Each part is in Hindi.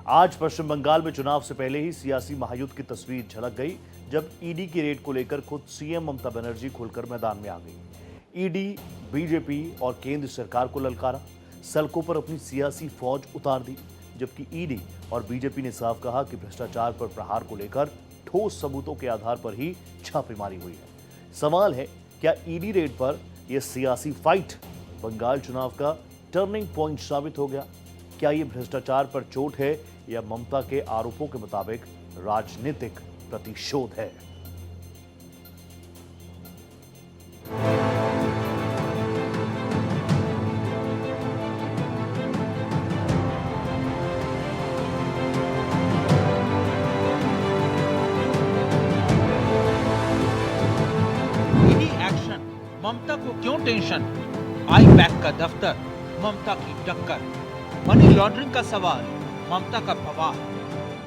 आज पश्चिम बंगाल में चुनाव से पहले ही सियासी महायुद्ध की तस्वीर झलक गई, जब ईडी की रेड को लेकर खुद सीएम ममता बनर्जी खुलकर मैदान में आ गई। ईडी, बीजेपी और केंद्र सरकार को ललकारा, सड़कों पर अपनी सियासी फौज उतार दी, जबकि ईडी और बीजेपी ने साफ कहा कि भ्रष्टाचार पर प्रहार को लेकर ठोस सबूतों के आधार पर ही छापेमारी हुई है। सवाल है, क्या ईडी रेड पर यह सियासी फाइट बंगाल चुनाव का टर्निंग पॉइंट साबित हो गया? क्या यह भ्रष्टाचार पर चोट है या ममता के आरोपों के मुताबिक राजनीतिक प्रतिशोध है? ईडी एक्शन, ममता को क्यों टेंशन? आई पैक का दफ्तर, ममता की टक्कर। मनी लॉन्ड्रिंग का सवाल, ममता का बवाल।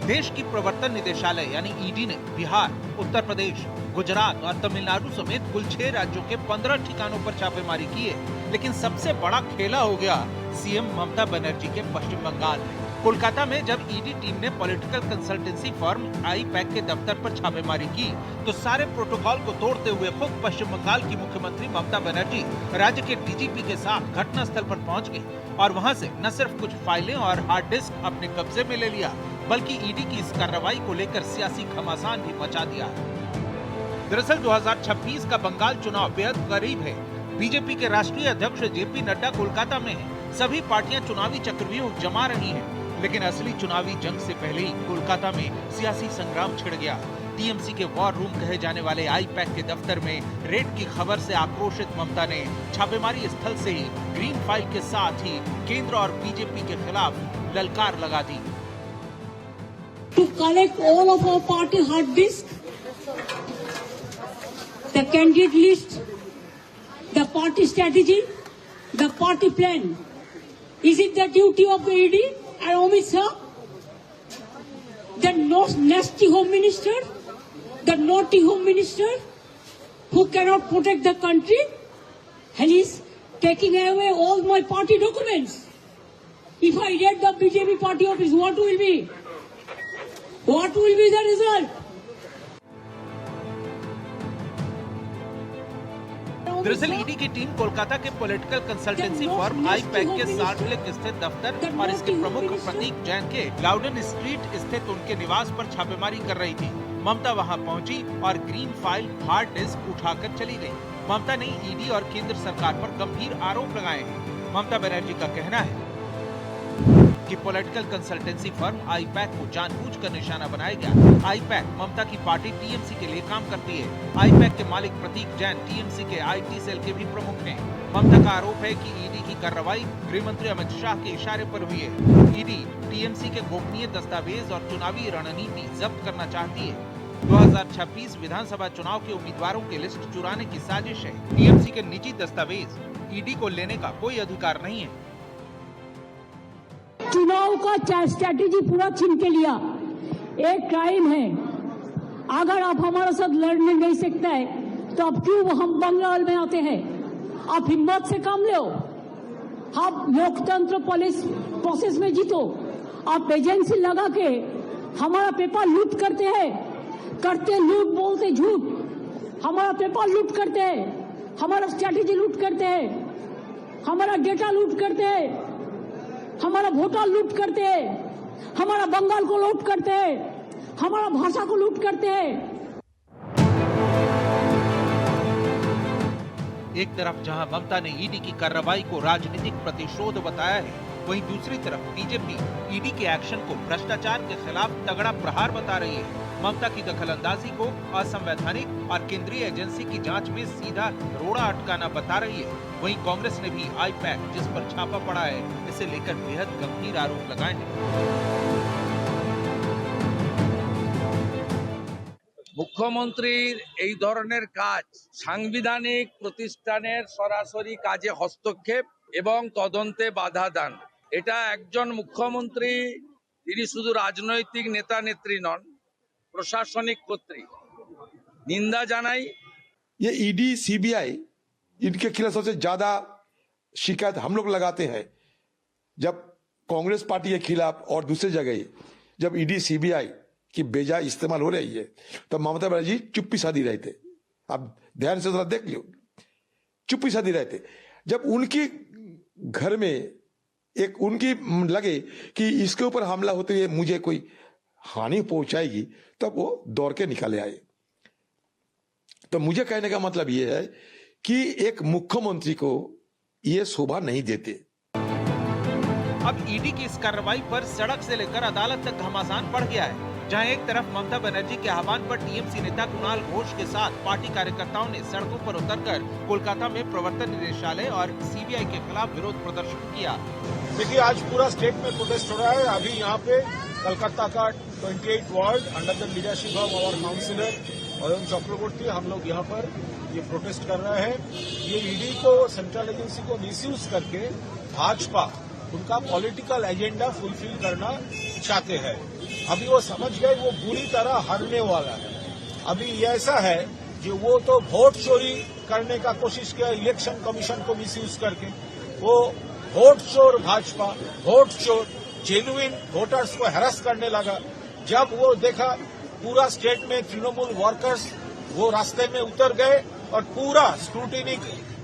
देश की प्रवर्तन निदेशालय यानी ईडी ने बिहार, उत्तर प्रदेश, गुजरात और तमिलनाडु समेत कुल 6 राज्यों के 15 ठिकानों पर छापेमारी की है। लेकिन सबसे बड़ा खेला हो गया सीएम ममता बनर्जी के पश्चिम बंगाल में। कोलकाता में जब ईडी टीम ने political consultancy firm I pack के दफ्तर पर छापेमारी की, तो सारे प्रोटोकॉल को तोड़ते हुए खुद पश्चिम बंगाल की मुख्यमंत्री ममता बनर्जी राज्य के डीजीपी के साथ घटनास्थल पर पहुंच गई और वहां से न सिर्फ कुछ फाइलें और हार्ड डिस्क अपने कब्जे में ले लिया, बल्कि ईडी की इस कार्रवाई को लेकर सियासी घमासान भी मचा दिया। दरअसल 2026 का बंगाल चुनाव बेहद करीब है। बीजेपी के राष्ट्रीय अध्यक्ष जेपी नड्डा कोलकाता में हैं। सभी पार्टियां चुनावी चक्रव्यूह जमा रही हैं, लेकिन असली चुनावी जंग से पहले ही कोलकाता में सियासी संग्राम छिड़ गया। टीएमसी के वॉर रूम कहे जाने वाले आई पैक के दफ्तर में रेड की खबर से आक्रोशित ममता ने छापेमारी स्थल से ही ग्रीन फाइल के साथ ही केंद्र और बीजेपी के खिलाफ ललकार लगा दी। To collect all of our party hard disk, the candidate list, the party strategy, the party plan. Is it the duty of the ED and Amit Shah, the nasty home minister, the naughty home minister, who cannot protect the country, and is taking away all my party documents? If I raid the BJP party office, what will be? What will be the result? दरअसल ईडी की टीम कोलकाता के political consultancy firm I pack के साल्ट लेक स्थित दफ्तर और इसके प्रमुख प्रतीक जैन के लाउडन स्ट्रीट स्थित उनके निवास पर छापेमारी कर रही थी। ममता वहां पहुंची और ग्रीन फाइल हार्ड डिस्क उठाकर चली गई। ममता ने ईडी और केंद्र सरकार पर गंभीर आरोप लगाए हैं। ममता बनर्जी का कहना है कि political consultancy firm I pack को जानबूझकर निशाना बनाया गया। आई पैक ममता की पार्टी टीएमसी के लिए काम करती है। आई पैक के मालिक प्रतीक जैन टीएमसी के आईटी सेल के भी प्रमुख हैं। ममता का आरोप है कि ईडी की कार्रवाई गृह मंत्री अमित शाह के इशारे पर हुई है। ईडी टीएमसी के गोपनीय दस्तावेज और चुनावी रणनीति जब्त करना चाहती है। 2026 विधानसभा चुनाव के उम्मीदवारों की लिस्ट चुराने की साजिश है। टीएमसी के निजी दस्तावेज ईडी को लेने का कोई अधिकार नहीं है। चुनाव का स्ट्रैटेजी पूरा छीन के लिया, एक क्राइम है। अगर आप हमारे साथ लड़ने नहीं सकते हैं, तो अब क्यों हम बंगाल में आते हैं? आप हिम्मत से काम लो, आप लोकतंत्र पुलिस प्रोसेस में जीतो। आप एजेंसी लगा के हमारा पेपर लूट करते हैं, करते लूट बोलते झूठ। हमारा पेपर लूट करते हैं, हमारा स्ट्रैटेजी लूट करते हैं, हमारा डेटा लूट करते हैं, हमारा वोटर लूट करते हैं, हमारा बंगाल को लूट करते हैं, हमारा भाषा को लूट करते हैं। एक तरफ जहां ममता ने ईडी की कार्रवाई को राजनीतिक प्रतिशोध बताया है, वहीं दूसरी तरफ बीजेपी ईडी के एक्शन को भ्रष्टाचार के खिलाफ तगड़ा प्रहार बता रही है। ममता की दखलंदाजी को असंवैधानिक और केंद्रीय एजेंसी की जांच में सीधा रोड़ा अटकाना बता रही है। वहीं कांग्रेस ने भी आई पैक, जिस पर छापा पड़ा है, इसे लेकर बेहद गंभीर आरोप लगाए हैं। মুখ্যমন্ত্রীর এই ধরনের কাজ সাংবিধানিক প্রতিষ্ঠানের সরাসরি কাজে হস্তক্ষেপ এবং তদন্তে বাধা দান। এটা একজন মুখ্যমন্ত্রী, তিনি শুধু রাজনৈতিক নেতা নেত্রী নন, প্রশাসনিক কর্তৃ। নিন্দা জানাই। ये ईडी सीबीआई इनके खिलाफ सबसे ज्यादा शिकायत हम लोग लगाते हैं। जब कांग्रेस पार्टी के खिलाफ और दूसरी जगह जब ईडी सीबीआई की बेजा इस्तेमाल हो रही है तो ममता बनर्जी चुप्पी साधी रहे थे। आप ध्यान से जरा देख लियो, चुप्पी साधी रहे थे। जब उनकी घर में एक उनकी लगे कि इसके ऊपर हमला होते हुए मुझे कोई हानि पहुंचाएगी तब वो दौड़ के निकाले आए। तो मुझे कहने का मतलब ये है कि एक मुख्यमंत्री को ये शोभा नहीं देते। अब ईडी की इस कार्रवाई पर सड़क से लेकर अदालत तक घमासान बढ़ गया है, जहां एक तरफ ममता बनर्जी के आह्वान पर टीएमसी नेता कुणाल घोष के साथ पार्टी कार्यकर्ताओं ने सड़कों पर उतरकर कोलकाता में प्रवर्तन निदेशालय और सीबीआई के खिलाफ विरोध प्रदर्शन किया। देखिए, आज पूरा स्टेट में प्रोटेस्ट हो रहा है। अभी यहाँ पे कलकत्ता का 28 ward under the leadership of our councillor Arun चक्रवर्ती, हम लोग यहाँ पर ये प्रोटेस्ट कर रहे हैं। ये ईडी को, सेंट्रल एजेंसी को मिसयूज करके भाजपा उनका पॉलिटिकल एजेंडा फुलफिल करना चाहते हैं। अभी वो समझ गए वो बुरी तरह हारने वाला है। अभी ये ऐसा है कि वो तो वोट चोरी करने का कोशिश किया इलेक्शन कमीशन को मिसयूज करके। वो वोट चोर भाजपा, वोट चोर जेन्युइन वोटर्स को हैरेस करने लगा। जब वो देखा पूरा स्टेट में तृणमूल वर्कर्स वो रास्ते में उतर गए और पूरा स्क्रूटिनी,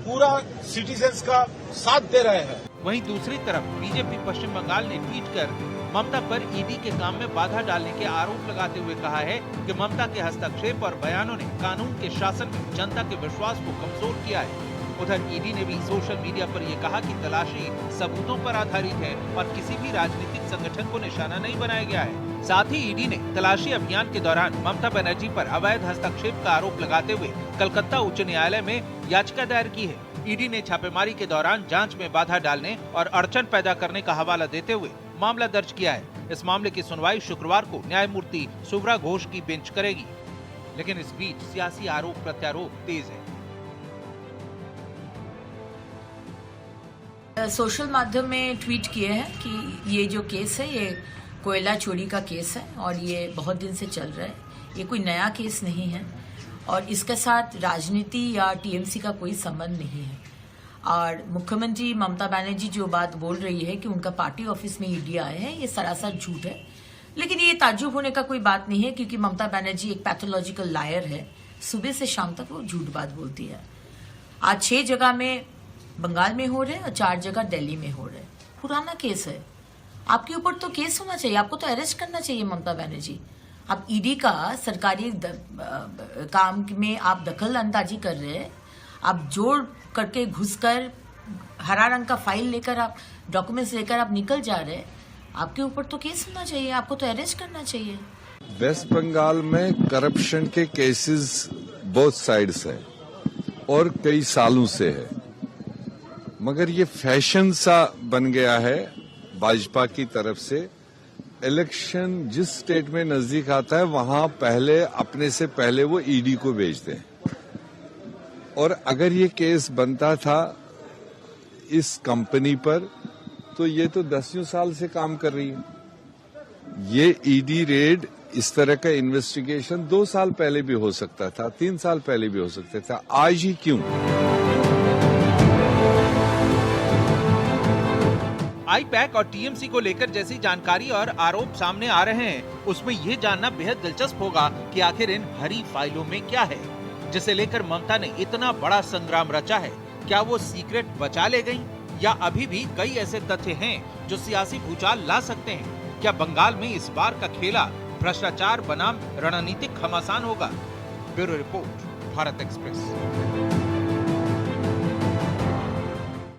पूरा सिटीजन्स का साथ दे रहे हैं। वहीं दूसरी तरफ बीजेपी पश्चिम बंगाल ने ट्वीट कर ममता पर ईडी के काम में बाधा डालने के आरोप लगाते हुए कहा है कि ममता के हस्तक्षेप और बयानों ने कानून के शासन में जनता के विश्वास को कमजोर किया है। उधर ईडी ने भी सोशल मीडिया पर यह कहा कि तलाशी सबूतों पर आधारित है और किसी भी राजनीतिक संगठन को निशाना नहीं बनाया गया है। साथ ही ईडी ने तलाशी अभियान के दौरान ममता बनर्जी पर अवैध हस्तक्षेप का आरोप लगाते हुए कलकत्ता उच्च न्यायालय में याचिका दायर की है। ईडी ने छापेमारी के दौरान जांच में बाधा डालने और अड़चन पैदा करने का हवाला देते हुए मामला दर्ज किया है। इस मामले की सुनवाई शुक्रवार को न्यायमूर्ति सुब्रा घोष की बेंच करेगी। लेकिन इस बीच सियासी आरोप प्रत्यारोप तेज है। सोशल माध्यम में ट्वीट किए हैं कि ये जो केस है ये कोयला चोरी का केस है और ये बहुत दिन से चल रहा है। ये कोई नया केस नहीं है और इसके साथ राजनीति या टीएमसी का कोई संबंध नहीं है। और मुख्यमंत्री ममता बनर्जी जो बात बोल रही है कि उनका पार्टी ऑफिस में ईडी आए हैं, ये सरासर झूठ है। लेकिन ये ताज्जुब होने का कोई बात नहीं है क्योंकि ममता बनर्जी एक पैथोलॉजिकल लायर है। सुबह से शाम तक वो झूठ बात बोलती है। आज 6 जगह में बंगाल में हो रहे हैं और 4 जगह दिल्ली में हो रहे हैं। पुराना केस है, आपके ऊपर तो केस होना चाहिए, आपको तो अरेस्ट करना चाहिए ममता बनर्जी। आप ईडी का सरकारी काम में आप दखल अंदाजी कर रहे हैं। आप जोड़ करके घुसकर हरा रंग का फाइल लेकर आप डॉक्यूमेंट्स लेकर आप निकल जा रहे हैं। आपके ऊपर तो केस होना चाहिए, आपको तो अरेस्ट करना चाहिए। वेस्ट बंगाल में करप्शन के केसेस बोथ साइड्स है और कई सालों से है, मगर ये फैशन सा बन गया है भाजपा की तरफ से। इलेक्शन जिस स्टेट में नजदीक आता है वहां पहले अपने से पहले वो ईडी को भेजते हैं। और अगर ये केस बनता था इस कंपनी पर तो ये तो 10 साल से काम कर रही है। ये ईडी रेड, इस तरह का इन्वेस्टिगेशन 2 साल पहले भी हो सकता था, 3 साल पहले भी हो सकता था, आज ही क्यों? आईपैक और टीएमसी को लेकर जैसी जानकारी और आरोप सामने आ रहे हैं, उसमें यह जानना बेहद दिलचस्प होगा कि आखिर इन हरी फाइलों में क्या है, जिसे लेकर ममता ने इतना बड़ा संग्राम रचा है। क्या वो सीक्रेट बचा ले गईं, या अभी भी कई ऐसे तथ्य हैं जो सियासी भूचाल ला सकते हैं? क्या बंगाल में इस बार का खेला भ्रष्टाचार बनाम रणनीतिक घमासान होगा? Bureau report, Bharat express.